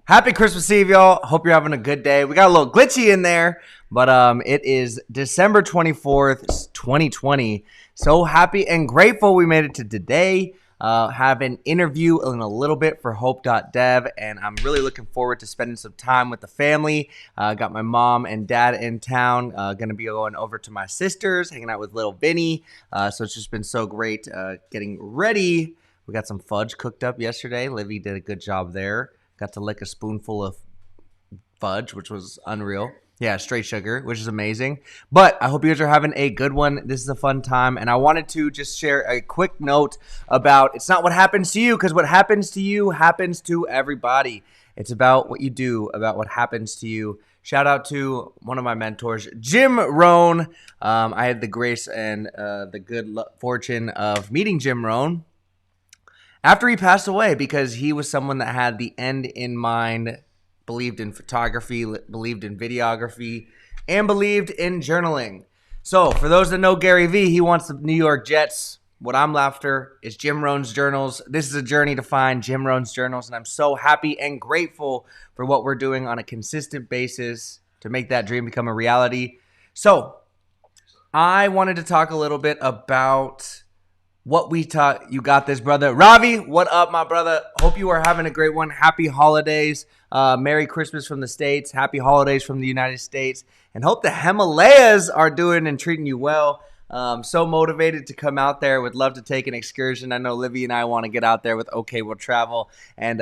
Happy Christmas Eve, y'all. Hope you're having a good day. We got a little glitchy in there, but it is December 24th, 2020. So happy and grateful we made it to today. Have an interview in a little bit for Hope.dev, and I'm really looking forward to spending some time with the family. Got my mom and dad in town. Going to be going over to my sisters, hanging out with little Vinny. So it's just been so great getting ready. We got some fudge cooked up yesterday. Livy did a good job there. Got to lick a spoonful of fudge, which was unreal. Yeah, straight sugar, which is amazing. But I hope you guys are having a good one. This is a fun time. And I wanted to just share a quick note about it's not what happens to you, because what happens to you happens to everybody. It's about what you do, about what happens to you. Shout out to one of my mentors, Jim Rohn. I had the grace and the good fortune of meeting Jim Rohn after he passed away, because he was someone that had the end in mind, believed in photography, believed in videography, and believed in journaling. So for those that know Gary Vee, he wants the New York Jets. What I'm after is Jim Rohn's journals. This is a journey to find Jim Rohn's journals, and I'm so happy and grateful for what we're doing on a consistent basis to make that dream become a reality. So I wanted to talk a little bit about what we taught. You got this, brother. Ravi, what up, my brother? Hope you are having a great one. Happy holidays. Merry Christmas from the States. Happy holidays from the United States. And hope the Himalayas are doing and treating you well. So motivated to come out there. Would love to take an excursion. I know Livy and I want to get out there with OK We'll Travel and,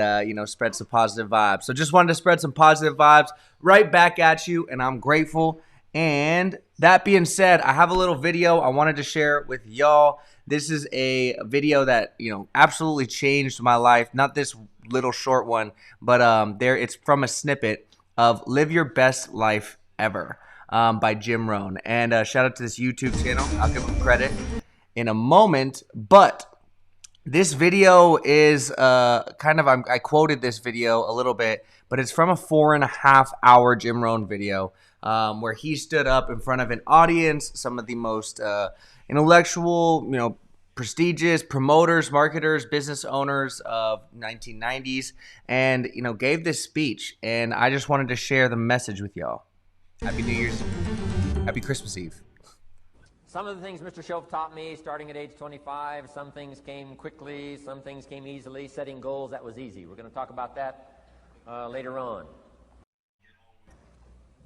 spread some positive vibes. So just wanted to spread some positive vibes right back at you, and I'm grateful. And that being said, I have a little video I wanted to share with y'all. This is a video that, absolutely changed my life. Not this little short one, but it's from a snippet of Live Your Best Life Ever by Jim Rohn. And shout out to this YouTube channel. I'll give him credit in a moment. But this video is I quoted this video a little bit, but it's from a 4.5 hour Jim Rohn video where he stood up in front of an audience, some of the most intellectual, prestigious promoters, marketers, business owners of 1990s, and, gave this speech. And I just wanted to share the message with y'all. Happy New Year's. Happy Christmas Eve. Some of the things Mr. Shoutout taught me starting at age 25, some things came quickly, some things came easily. Setting goals, that was easy. We're going to talk about that later on.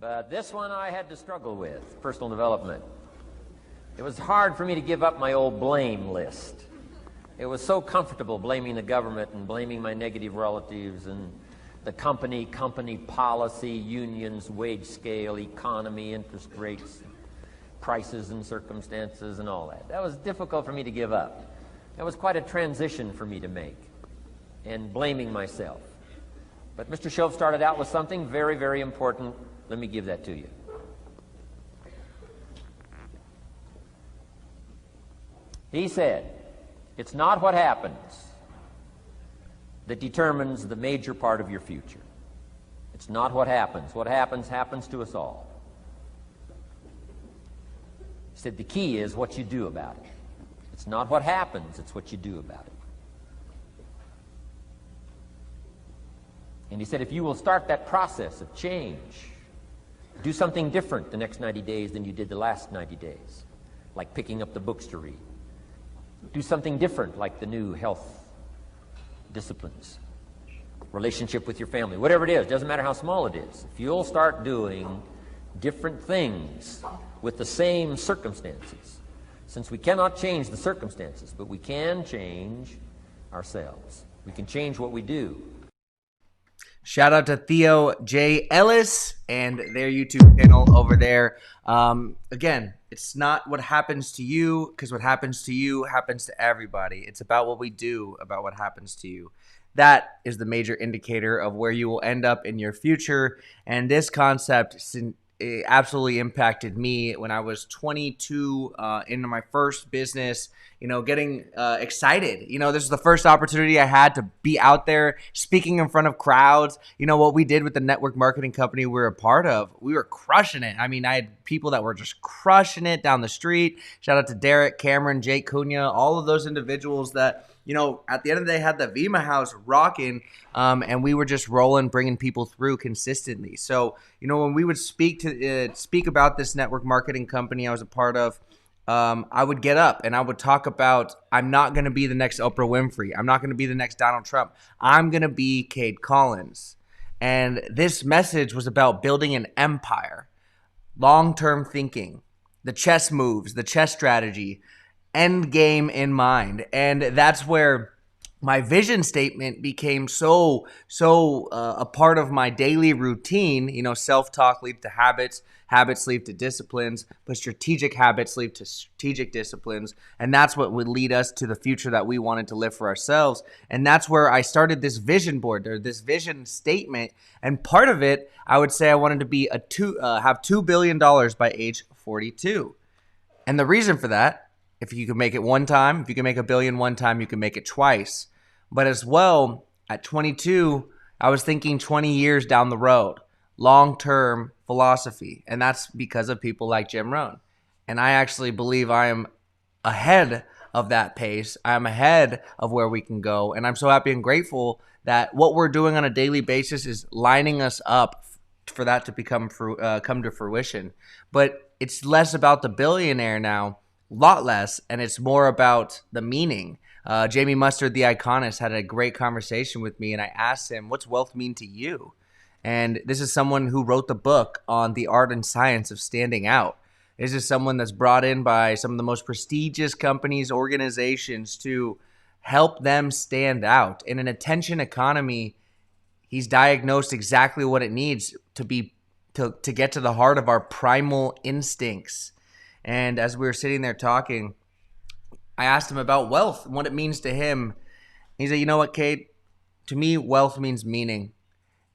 But this one I had to struggle with, personal development. It was hard for me to give up my old blame list. It was so comfortable blaming the government and blaming my negative relatives and the company policy, unions, wage scale, economy, interest rates, prices and circumstances and all that. That was difficult for me to give up. That was quite a transition for me to make, and blaming myself. But Mr. Shoutout started out with something very, very important. Let me give that to you. He said, it's not what happens that determines the major part of your future. It's not what happens. What happens to us all. He said the key is what you do about it. It's not what happens, it's what you do about it. And he said if you will start that process of change, do something different the next 90 days than you did the last 90 days, like picking up the books to read. Do something different, like the new health disciplines, relationship with your family, whatever it is, doesn't matter how small it is. If you'll start doing different things with the same circumstances, since we cannot change the circumstances, but we can change ourselves. We can change what we do. Shout out to Theo J. Ellis and their YouTube channel over there. Again, it's not what happens to you, because what happens to you happens to everybody. It's about what we do about what happens to you. That is the major indicator of where you will end up in your future. And this concept it absolutely impacted me when I was 22 into my first business, getting excited. This is the first opportunity I had to be out there speaking in front of crowds. What we did with the network marketing company we were a part of, we were crushing it. I mean, I had people that were just crushing it down the street. Shout out to Derek, Cameron, Jake Cunha, all of those individuals that, at the end of the day, had the Vima house rocking, and we were just rolling, bringing people through consistently. So, when we would speak about this network marketing company I was a part of, I would get up and I would talk about, I'm not going to be the next Oprah Winfrey. I'm not going to be the next Donald Trump. I'm going to be Cade Collins. And this message was about building an empire, long-term thinking, the chess moves, the chess strategy, end game in mind. And that's where my vision statement became so a part of my daily routine. Self-talk leads to habits, habits lead to disciplines, but strategic habits lead to strategic disciplines. And that's what would lead us to the future that we wanted to live for ourselves. And that's where I started this vision board, or this vision statement. And part of it, I would say I wanted to be have $2 billion by age 42. And the reason for that, if you can make it one time, if you can make $1 billion one time, you can make it twice. But as well, at 22, I was thinking 20 years down the road, long-term philosophy. And that's because of people like Jim Rohn. And I actually believe I am ahead of that pace. I'm ahead of where we can go. And I'm so happy and grateful that what we're doing on a daily basis is lining us up for that to come to fruition. But it's less about the billionaire now, a lot less, and it's more about the meaning. Jamie Mustard, the iconist, had a great conversation with me, and I asked him, what's wealth mean to you? And this is someone who wrote the book on the art and science of standing out. This is someone that's brought in by some of the most prestigious companies, organizations to help them stand out. In an attention economy, he's diagnosed exactly what it needs to get to the heart of our primal instincts. And as we were sitting there talking, I asked him about wealth and what it means to him. He said, you know what, Cade? To me, wealth means meaning.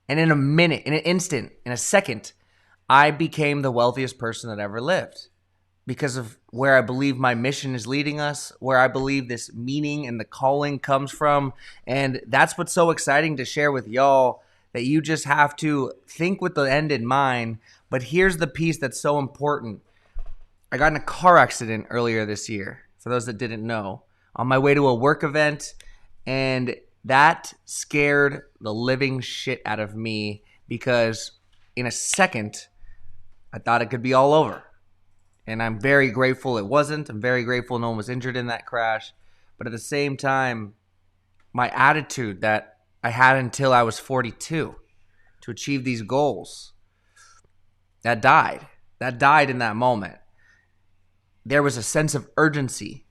And in a minute, in an instant, in a second, I became the wealthiest person that ever lived because of where I believe my mission is leading us, where I believe this meaning and the calling comes from. And that's what's so exciting to share with y'all, that you just have to think with the end in mind. But here's the piece that's so important. I got in a car accident earlier this year, for those that didn't know, on my way to a work event, and that scared the living shit out of me because in a second, I thought it could be all over. And I'm very grateful it wasn't. I'm very grateful no one was injured in that crash. But at the same time, my attitude that I had until I was 42 to achieve these goals, that died. That died in that moment. There was a sense of urgency.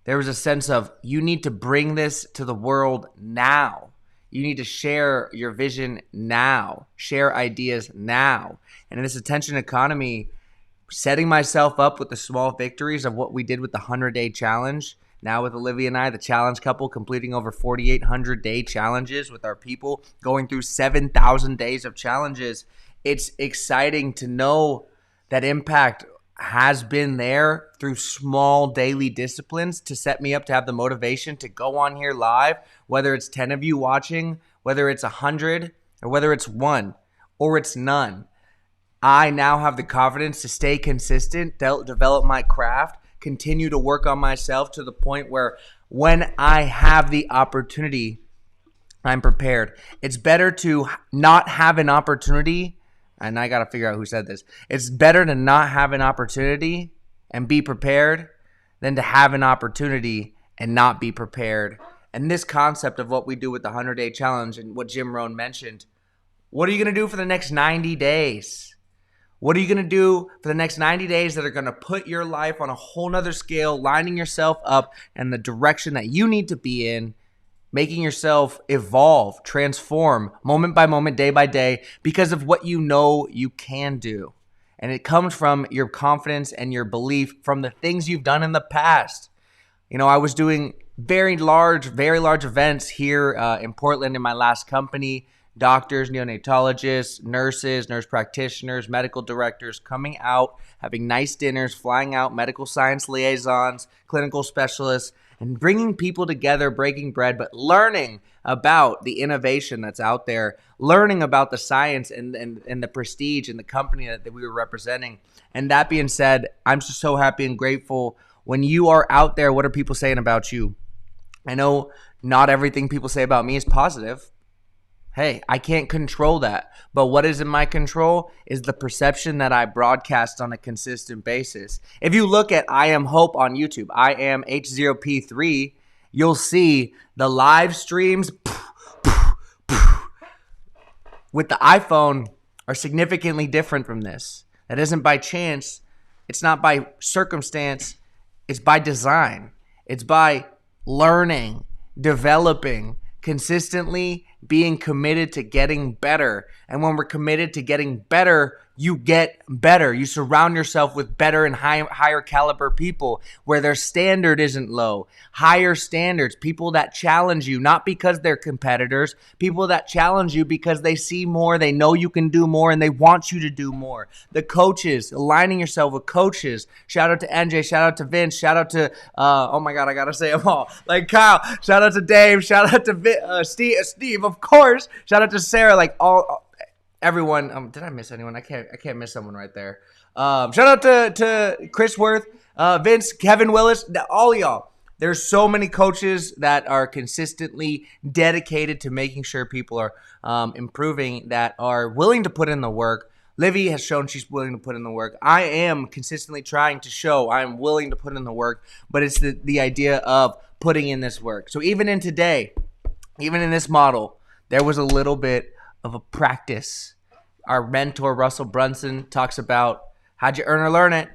There was a sense of, you need to bring this to the world now. You need to share your vision now. Share ideas now. And in this attention economy, setting myself up with the small victories of what we did with the 100-day challenge. Now with Olivia and I, the challenge couple, completing over 4,800-day challenges with our people, going through 7,000 days of challenges. It's exciting to know that impact has been there through small daily disciplines to set me up to have the motivation to go on here live, whether it's 10 of you watching, whether it's 100, or whether it's 1, or it's none. I now have the confidence to stay consistent, develop my craft, continue to work on myself to the point where when I have the opportunity, I'm prepared. It's better to not have an opportunity, and I got to figure out who said this. It's better to not have an opportunity and be prepared than to have an opportunity and not be prepared. And this concept of what we do with the 100-day challenge and what Jim Rohn mentioned, what are you going to do for the next 90 days? What are you going to do for the next 90 days that are going to put your life on a whole nother scale, lining yourself up in the direction that you need to be in, making yourself evolve, transform moment by moment, day by day, because of what you know you can do. And it comes from your confidence and your belief from the things you've done in the past. You know, I was doing very large events here in Portland in my last company. Doctors, neonatologists, nurses, nurse practitioners, medical directors coming out, having nice dinners, flying out, medical science liaisons, clinical specialists, and bringing people together, breaking bread, but learning about the innovation that's out there, learning about the science and the prestige and the company that we were representing. And that being said, I'm just so happy and grateful. When you are out there, what are people saying about you? I know not everything people say about me is positive. Hey, I can't control that. But what is in my control is the perception that I broadcast on a consistent basis. If you look at I Am Hope on YouTube, I am H0P3, you'll see the live streams with the iPhone are significantly different from this. That isn't by chance. It's not by circumstance. It's by design. It's by learning, developing, consistently being committed to getting better. And when we're committed to getting better, you get better. You surround yourself with better and higher caliber people where their standard isn't low. Higher standards, people that challenge you, not because they're competitors, people that challenge you because they see more, they know you can do more, and they want you to do more. The coaches, aligning yourself with coaches. Shout out to NJ, shout out to Vince, shout out to, oh my God, I gotta say them all. Like Kyle, shout out to Dave, shout out to Steve, of course. Shout out to Sarah, like everyone. Did I miss anyone? I can't miss someone right there. Shout out to Chris Worth, Vince, Kevin Willis, all of y'all. There's so many coaches that are consistently dedicated to making sure people are improving, that are willing to put in the work. Livy has shown she's willing to put in the work. I am consistently trying to show I'm willing to put in the work, but it's the idea of putting in this work. So even in today, even in this model, there was a little bit of a practice. Our mentor, Russell Brunson, talks about how'd you earn or learn it?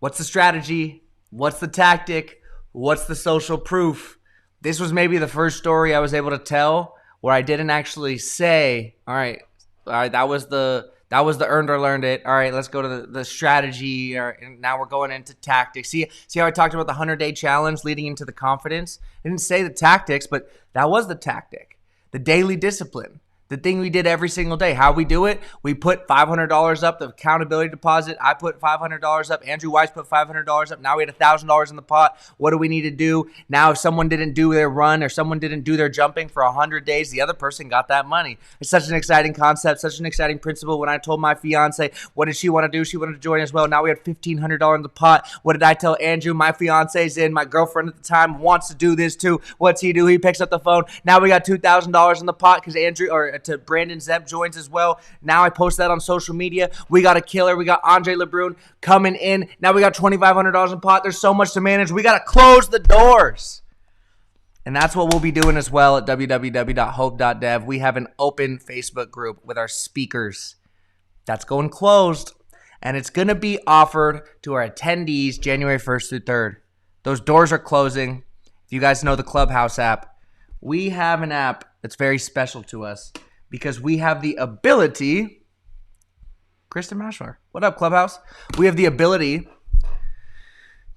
What's the strategy? What's the tactic? What's the social proof? This was maybe the first story I was able to tell where I didn't actually say, all right, that was the earned or learned it. All right, let's go to the strategy. All right, and now we're going into tactics. See how I talked about the 100-day challenge leading into the confidence? I didn't say the tactics, but that was the tactic. The daily discipline. The thing we did every single day. How we do it? We put $500 up, the accountability deposit. I put $500 up. Andrew Weiss put $500 up. Now we had $1,000 in the pot. What do we need to do? Now if someone didn't do their run or someone didn't do their jumping for 100 days, the other person got that money. It's such an exciting concept, such an exciting principle. When I told my fiance, what did she want to do? She wanted to join as well. Now we had $1,500 in the pot. What did I tell Andrew? My fiance's in. My girlfriend at the time wants to do this too. What's he do? He picks up the phone. Now we got $2,000 in the pot because Andrew, or to Brandon Zepp joins as well. Now I post that on social media. We got a killer. We got Andre LeBrun coming in. Now we got $2,500 in pot. There's so much to manage. We got to close the doors. And that's what we'll be doing as well at www.hope.dev. We have an open Facebook group with our speakers. That's going closed. And it's going to be offered to our attendees January 1st through 3rd. Those doors are closing. If you guys know the Clubhouse app, we have an app that's very special to us because we have the ability, Kristen Mashler, what up, Clubhouse? We have the ability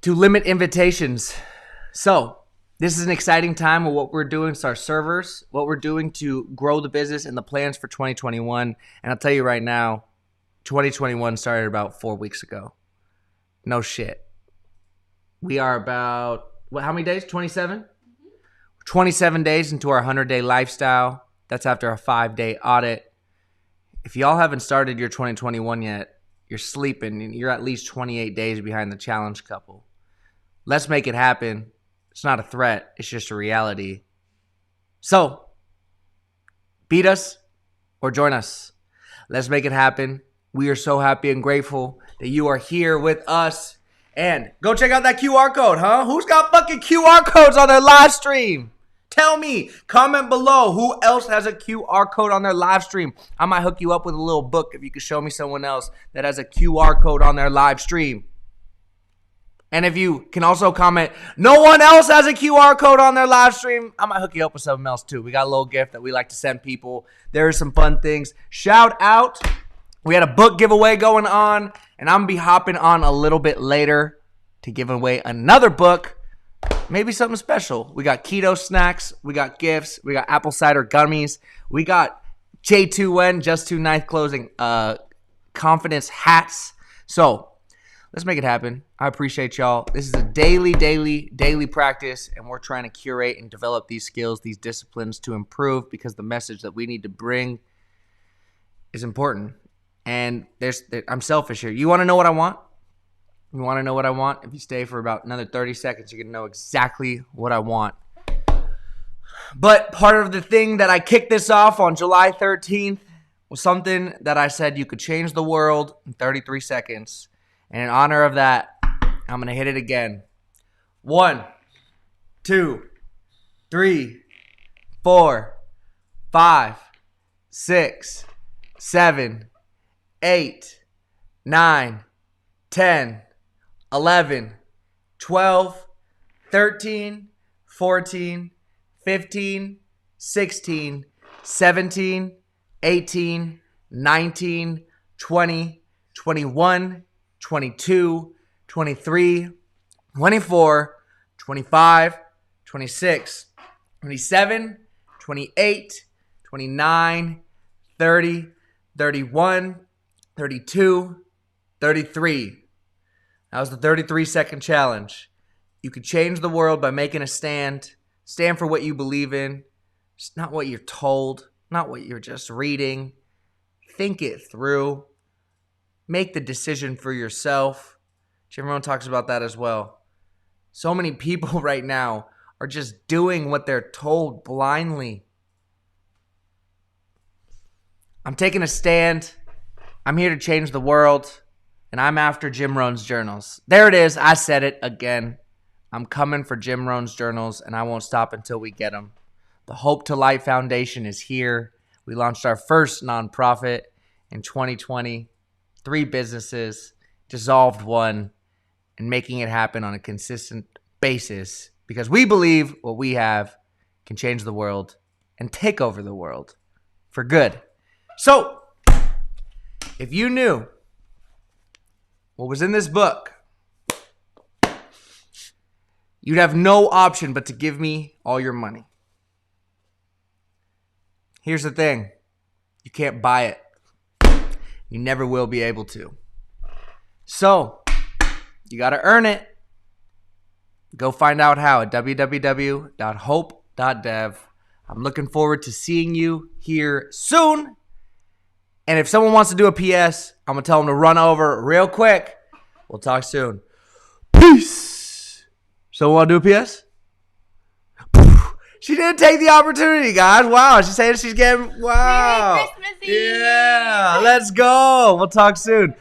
to limit invitations. So this is an exciting time of what we're doing to our servers, what we're doing to grow the business and the plans for 2021. And I'll tell you right now, 2021 started about 4 weeks ago. No shit. We are about, how many days? 27? 27 days into our 100-day lifestyle. That's after a 5-day audit. If y'all haven't started your 2021 yet, you're sleeping and you're at least 28 days behind the challenge couple. Let's make it happen. It's not a threat. It's just a reality. So, beat us or join us. Let's make it happen. We are so happy and grateful that you are here with us. And go check out that QR code, huh? Who's got fucking QR codes on their live stream? Tell me. Comment below who else has a QR code on their live stream. I might hook you up with a little book if you could show me someone else that has a QR code on their live stream. And if you can also comment, no one else has a QR code on their live stream, I might hook you up with something else too. We got a little gift that we like to send people. There are some fun things. Shout out. We had a book giveaway going on, and I'm going to be hopping on a little bit later to give away another book. Maybe something special. We got keto snacks. We got gifts. We got apple cider gummies. We got J2N, Just 2 Ninth Closing, confidence hats. So let's make it happen. I appreciate y'all. This is a daily practice, and we're trying to curate and develop these skills, these disciplines to improve because the message that we need to bring is important. And I'm selfish here. You want to know what I want? You want to know what I want? If you stay for about another 30 seconds, you're going to know exactly what I want. But part of the thing that I kicked this off on July 13th was something that I said you could change the world in 33 seconds. And in honor of that, I'm going to hit it again. 1, 2, 3, 4, 5, 6, 7, 8, 9, 10, 11, 12, 13, 14, 15, 16, 17, 18, 19, 20, 21, 22, 23, 24, 25, 26, 27, 28, 29, 30, 31, 32, 33. That was the 33-second challenge. You could change the world by making a stand. Stand for what you believe in. It's not what you're told, not what you're just reading. Think it through. Make the decision for yourself. Jim Rohn talks about that as well. So many people right now are just doing what they're told blindly. I'm taking a stand. I'm here to change the world. And I'm after Jim Rohn's journals. There it is. I said it again. I'm coming for Jim Rohn's journals, and I won't stop until we get them. The Hope to Light Foundation is here. We launched our first nonprofit in 2020. 3 businesses, dissolved 1, and making it happen on a consistent basis because we believe what we have can change the world and take over the world for good. So, if you knew what was in this book, you'd have no option but to give me all your money. Here's the thing. You can't buy it. You never will be able to. So, you got to earn it. Go find out how at www.hope.dev. I'm looking forward to seeing you here soon. And if someone wants to do a PS, I'm going to tell them to run over real quick. We'll talk soon. Peace. Someone want to do a PS? She didn't take the opportunity, guys. Wow. She's saying she's getting, wow. Merry Christmas Eve. Yeah. Let's go. We'll talk soon.